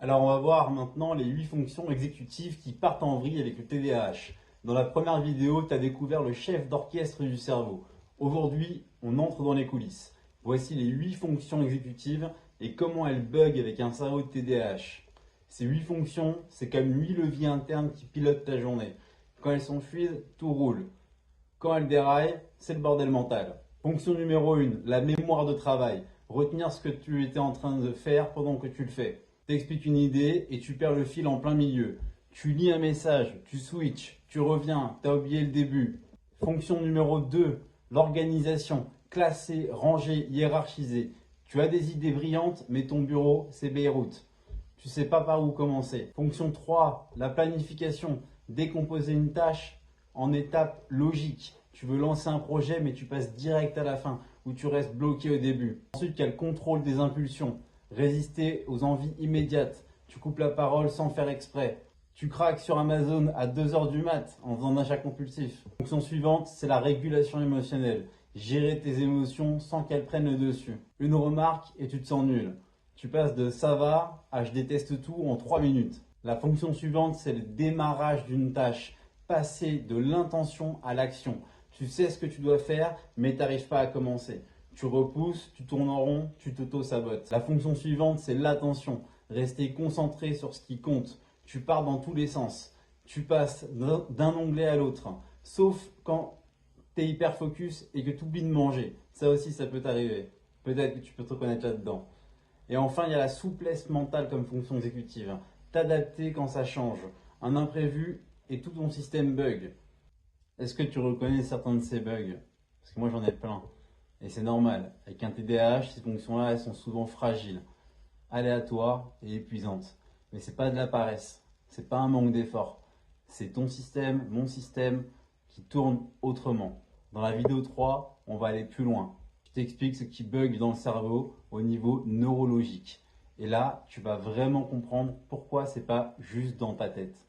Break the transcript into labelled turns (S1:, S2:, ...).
S1: Alors on va voir maintenant les 8 fonctions exécutives qui partent en vrille avec le TDAH. Dans la première vidéo, tu as découvert le chef d'orchestre du cerveau. Aujourd'hui, on entre dans les coulisses. Voici les 8 fonctions exécutives et comment elles bug avec un cerveau de TDAH. Ces 8 fonctions, c'est comme 8 leviers internes qui pilotent ta journée. Quand elles sont fluides, tout roule. Quand elles déraillent, c'est le bordel mental. Fonction numéro 1, la mémoire de travail. Retenir ce que tu étais en train de faire pendant que tu le fais. T'expliques une idée et tu perds le fil en plein milieu. Tu lis un message, tu switches, tu reviens, t'as oublié le début. Fonction numéro 2, l'organisation. Classer, ranger, hiérarchiser. Tu as des idées brillantes, mais ton bureau, c'est Beyrouth. Tu sais pas par où commencer. Fonction 3, la planification. Décomposer une tâche en étapes logiques. Tu veux lancer un projet, mais tu passes direct à la fin, ou tu restes bloqué au début. Ensuite, il y a le contrôle des impulsions. Résister aux envies immédiates. Tu coupes la parole sans faire exprès. Tu craques sur Amazon à 2 heures du mat en faisant un achat compulsif. Fonction suivante, c'est la régulation émotionnelle. Gérer tes émotions sans qu'elles prennent le dessus. Une remarque et tu te sens nul. Tu passes de ça va à je déteste tout en 3 minutes. La fonction suivante, c'est le démarrage d'une tâche. Passer de l'intention à l'action. Tu sais ce que tu dois faire, mais tu n'arrives pas à commencer. Tu repousses, tu tournes en rond, tu t'auto-sabotes. La fonction suivante, c'est l'attention. Rester concentré sur ce qui compte. Tu pars dans tous les sens. Tu passes d'un onglet à l'autre. Sauf quand tu es hyper focus et que tu oublies de manger. Ça aussi, ça peut t'arriver. Peut-être que tu peux te reconnaître là-dedans. Et enfin, il y a la souplesse mentale comme fonction exécutive. T'adapter quand ça change. Un imprévu et tout ton système bug. Est-ce que tu reconnais certains de ces bugs? Parce que moi, j'en ai plein. Et c'est normal. Avec un TDAH, ces fonctions-là, elles sont souvent fragiles, aléatoires et épuisantes. Mais c'est pas de la paresse. C'est pas un manque d'effort. C'est ton système, mon système qui tourne autrement. Dans la vidéo 3, on va aller plus loin. Je t'explique ce qui bug dans le cerveau au niveau neurologique. Et là, tu vas vraiment comprendre pourquoi c'est pas juste dans ta tête.